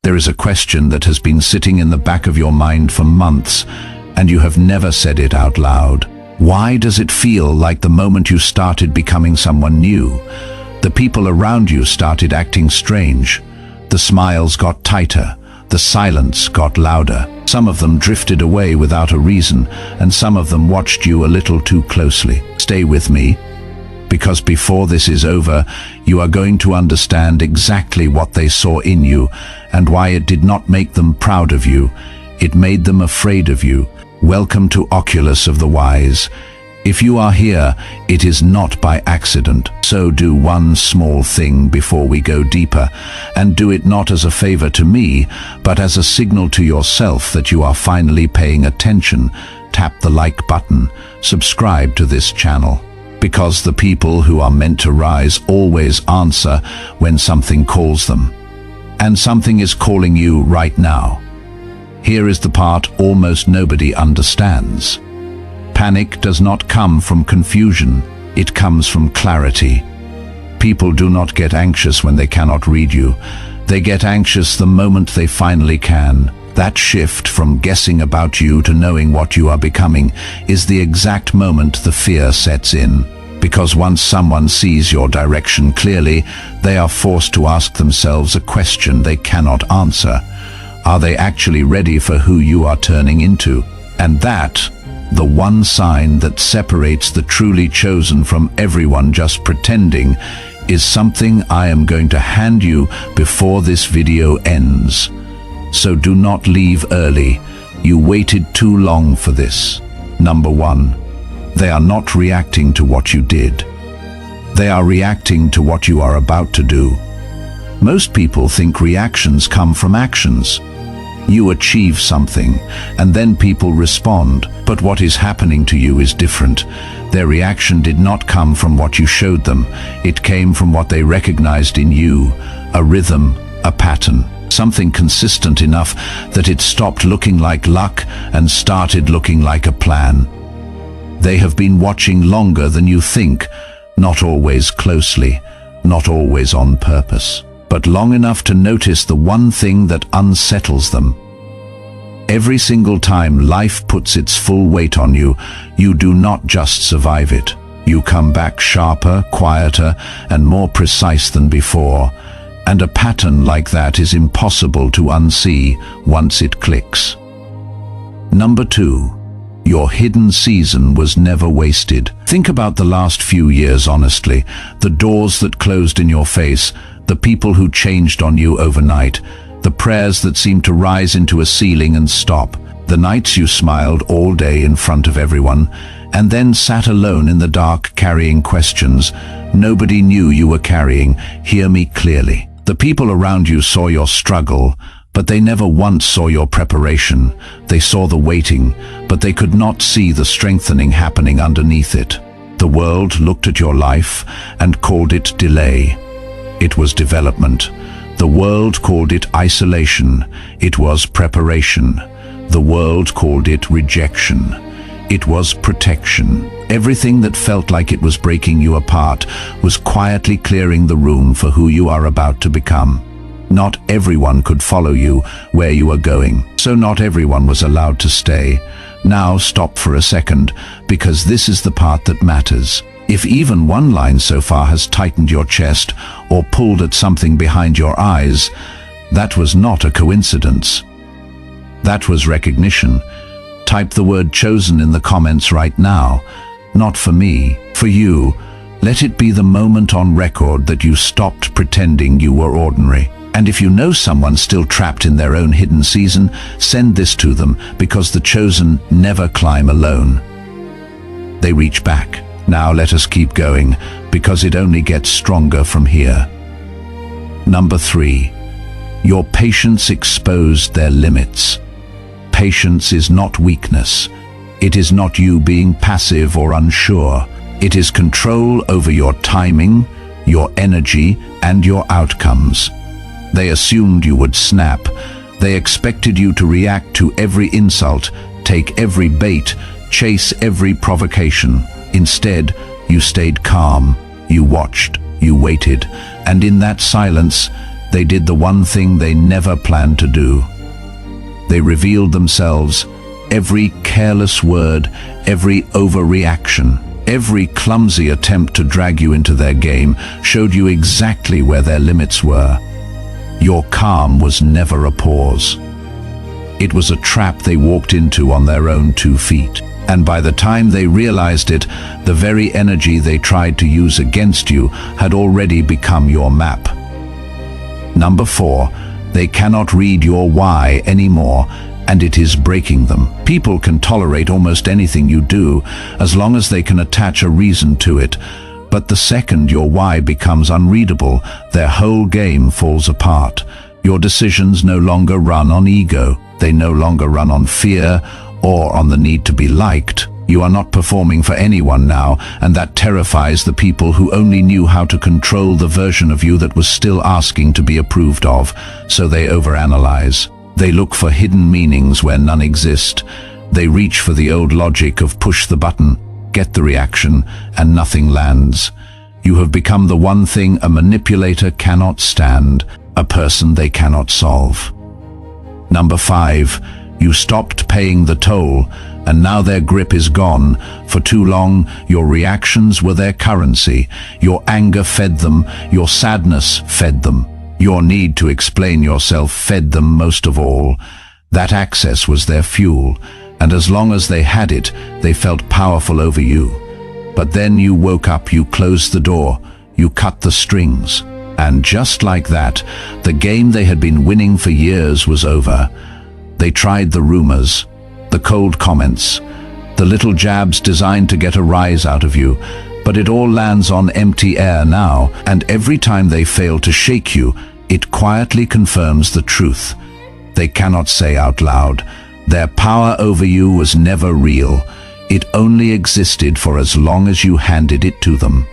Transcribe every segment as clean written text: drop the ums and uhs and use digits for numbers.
There is a question that has been sitting in the back of your mind for months, and you have never said it out loud. Why does it feel like the moment you started becoming someone new, the people around you started acting strange? The smiles got tighter, the silence got louder. Some of them drifted away without a reason, and some of them watched you a little too closely. Stay with me, because before this is over, you are going to understand exactly what they saw in you and why it did not make them proud of you. It made them afraid of you. Welcome to Oculus of the Wise. If you are here, it is not by accident. So do one small thing before we go deeper, and do it not as a favor to me, but as a signal to yourself that you are finally paying attention. Tap the like button, subscribe to this channel, because the people who are meant to rise always answer when something calls them. And something is calling you right now. Here is the part almost nobody understands. Panic does not come from confusion, it comes from clarity. People do not get anxious when they cannot read you. They get anxious the moment they finally can. That shift from guessing about you to knowing what you are becoming is the exact moment the fear sets in. Because once someone sees your direction clearly, they are forced to ask themselves a question they cannot answer. Are they actually ready for who you are turning into? And that, the one sign that separates the truly chosen from everyone just pretending, is something I am going to hand you before this video ends. So do not leave early. You waited too long for this. Number 1. They are not reacting to what you did. They are reacting to what you are about to do. Most people think reactions come from actions. You achieve something, and then people respond. But what is happening to you is different. Their reaction did not come from what you showed them. It came from what they recognized in you, a rhythm, a pattern, something consistent enough that it stopped looking like luck and started looking like a plan. They have been watching longer than you think, not always closely, not always on purpose, but long enough to notice the one thing that unsettles them. Every single time life puts its full weight on you, you do not just survive it. You come back sharper, quieter, and more precise than before. And a pattern like that is impossible to unsee once it clicks. Number 2. Your hidden season was never wasted. Think about the last few years honestly. The doors that closed in your face, the people who changed on you overnight, the prayers that seemed to rise into a ceiling and stop, the nights you smiled all day in front of everyone, and then sat alone in the dark carrying questions nobody knew you were carrying. Hear me clearly. The people around you saw your struggle, but they never once saw your preparation. They saw the waiting, but they could not see the strengthening happening underneath it. The world looked at your life and called it delay. It was development. The world called it isolation. It was preparation. The world called it rejection. It was protection. Everything that felt like it was breaking you apart was quietly clearing the room for who you are about to become. Not everyone could follow you where you are going, so not everyone was allowed to stay. Now stop for a second, because this is the part that matters. If even one line so far has tightened your chest or pulled at something behind your eyes, that was not a coincidence. That was recognition. Type the word chosen in the comments right now. Not for me, for you. Let it be the moment on record that you stopped pretending you were ordinary. And if you know someone still trapped in their own hidden season, send this to them, because the chosen never climb alone. They reach back. Now let us keep going, because it only gets stronger from here. Number 3. Your patience exposed their limits. Patience is not weakness. It is not you being passive or unsure. It is control over your timing, your energy, and your outcomes. They assumed you would snap. They expected you to react to every insult, take every bait, chase every provocation. Instead, you stayed calm, you watched, you waited, and in that silence, They did the one thing they never planned to do. They revealed themselves, every careless word, every overreaction, every clumsy attempt to drag you into their game showed you exactly where their limits were. Your calm was never a pause. It was a trap they walked into on their own 2 feet. And by the time they realized it, the very energy they tried to use against you had already become your map. Number 4, they cannot read your why anymore, and it is breaking them. People can tolerate almost anything you do, as long as they can attach a reason to it. But the second your why becomes unreadable, their whole game falls apart. Your decisions no longer run on ego. They no longer run on fear or on the need to be liked. You are not performing for anyone now, and that terrifies the people who only knew how to control the version of you that was still asking to be approved of, so they overanalyze. They look for hidden meanings where none exist. They reach for the old logic of push the button, get the reaction, and nothing lands. You have become the one thing a manipulator cannot stand, a person they cannot solve. Number 5, you stopped paying the toll, and now their grip is gone. For too long, your reactions were their currency. Your anger fed them, your sadness fed them. Your need to explain yourself fed them most of all. That access was their fuel, and as long as they had it, they felt powerful over you. But then you woke up, you closed the door, you cut the strings, and just like that, the game they had been winning for years was over. They tried the rumors, the cold comments, the little jabs designed to get a rise out of you, but it all lands on empty air now, and every time they fail to shake you, it quietly confirms the truth. They cannot say out loud. Their power over you was never real. It only existed for as long as you handed it to them.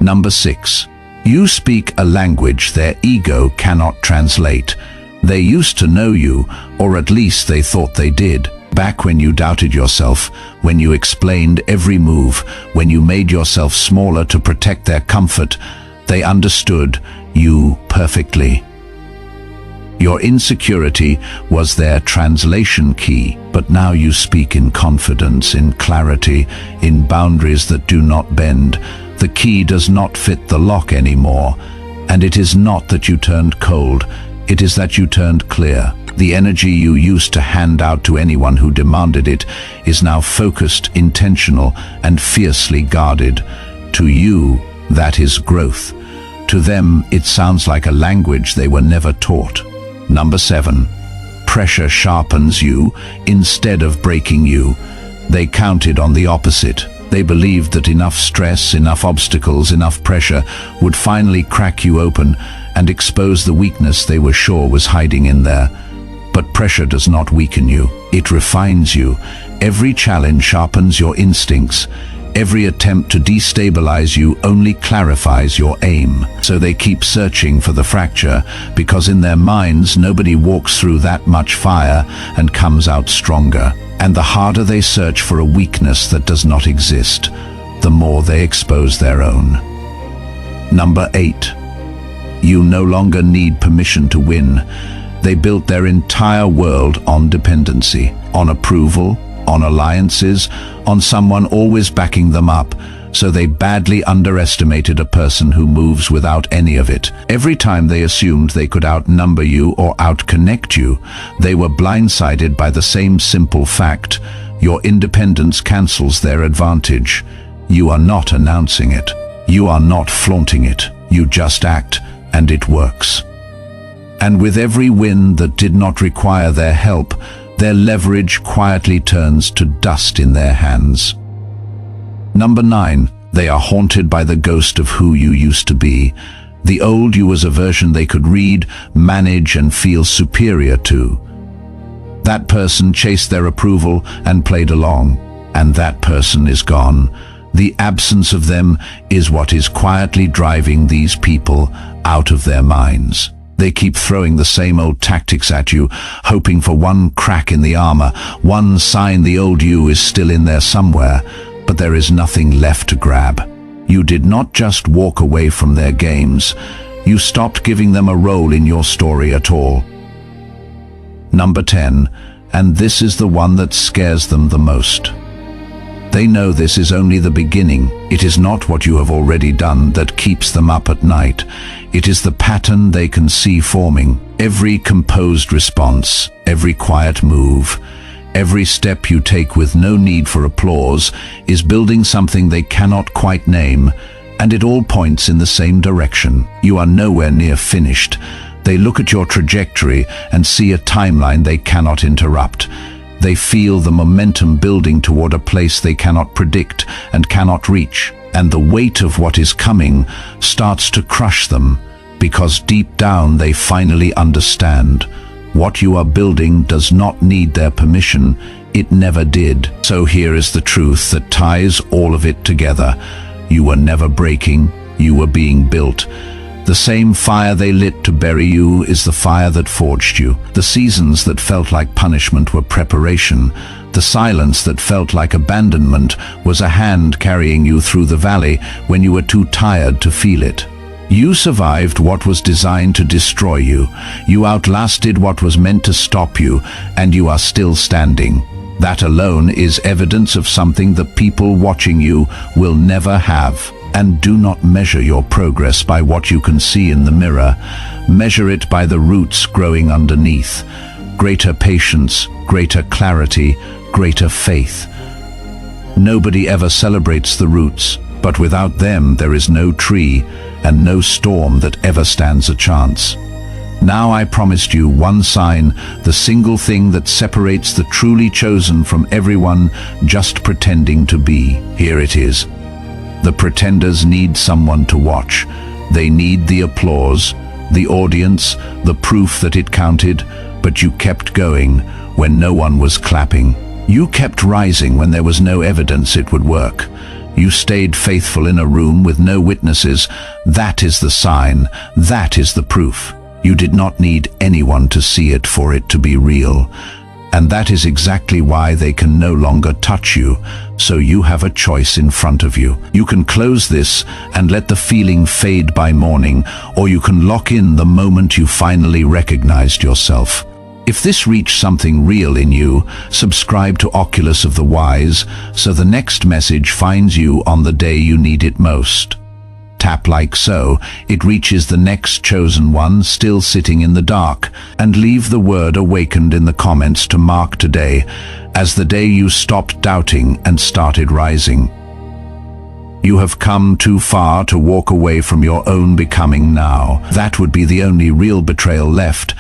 Number 6. You speak a language their ego cannot translate. They used to know you, or at least they thought they did. Back when you doubted yourself, when you explained every move, when you made yourself smaller to protect their comfort, they understood you perfectly. Your insecurity was their translation key, but now you speak in confidence, in clarity, in boundaries that do not bend. The key does not fit the lock anymore, and it is not that you turned cold, it is that you turned clear. The energy you used to hand out to anyone who demanded it is now focused, intentional, and fiercely guarded. To you, that is growth. To them, it sounds like a language they were never taught. Number 7. Pressure sharpens you instead of breaking you. They counted on the opposite. They believed that enough stress, enough obstacles, enough pressure would finally crack you open and expose the weakness they were sure was hiding in there. But pressure does not weaken you. It refines you. Every challenge sharpens your instincts. Every attempt to destabilize you only clarifies your aim. So they keep searching for the fracture, because in their minds nobody walks through that much fire and comes out stronger. And the harder they search for a weakness that does not exist, the more they expose their own. Number 8. You no longer need permission to win. They built their entire world on dependency, on approval, on alliances, on someone always backing them up, so they badly underestimated a person who moves without any of it. Every time they assumed they could outnumber you or outconnect you, they were blindsided by the same simple fact: your independence cancels their advantage. You are not announcing it. You are not flaunting it. You just act, and it works. And with every win that did not require their help, their leverage quietly turns to dust in their hands. Number 9. They are haunted by the ghost of who you used to be. The old you was a version they could read, manage, and feel superior to. That person chased their approval and played along, and that person is gone. The absence of them is what is quietly driving these people out of their minds. They keep throwing the same old tactics at you, hoping for one crack in the armor, one sign the old you is still in there somewhere, but there is nothing left to grab. You did not just walk away from their games, you stopped giving them a role in your story at all. Number 10, and this is the one that scares them the most. They know this is only the beginning. It is not what you have already done that keeps them up at night. It is the pattern they can see forming. Every composed response, every quiet move, every step you take with no need for applause is building something they cannot quite name, and it all points in the same direction. You are nowhere near finished. They look at your trajectory and see a timeline they cannot interrupt. They feel the momentum building toward a place they cannot predict and cannot reach, and the weight of what is coming starts to crush them, because deep down they finally understand. What you are building does not need their permission. It never did. So here is the truth that ties all of it together. You were never breaking, you were being built. The same fire they lit to bury you is the fire that forged you. The seasons that felt like punishment were preparation. The silence that felt like abandonment was a hand carrying you through the valley when you were too tired to feel it. You survived what was designed to destroy you. You outlasted what was meant to stop you, and you are still standing. That alone is evidence of something the people watching you will never have. And do not measure your progress by what you can see in the mirror. Measure it by the roots growing underneath. Greater patience, greater clarity, greater faith. Nobody ever celebrates the roots, but without them there is no tree and no storm that ever stands a chance. Now I promised you one sign, the single thing that separates the truly chosen from everyone just pretending to be. Here it is. The pretenders need someone to watch. They need the applause, the audience, the proof that it counted, but you kept going when no one was clapping. You kept rising when there was no evidence it would work. You stayed faithful in a room with no witnesses. That is the sign. That is the proof. You did not need anyone to see it for it to be real. And that is exactly why they can no longer touch you. So you have a choice in front of you. You can close this and let the feeling fade by morning, or you can lock in the moment you finally recognized yourself. If this reached something real in you, subscribe to Oculus of the Wise so the next message finds you on the day you need it most. Tap like so, it reaches the next chosen one still sitting in the dark, and leave the word awakened in the comments to mark today as the day you stopped doubting and started rising. You have come too far to walk away from your own becoming now. That would be the only real betrayal left.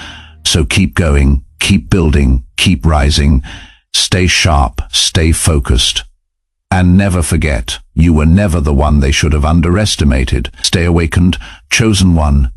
So keep going, keep building, keep rising. Stay sharp, stay focused. And never forget, you were never the one they should have underestimated. Stay awakened, chosen one,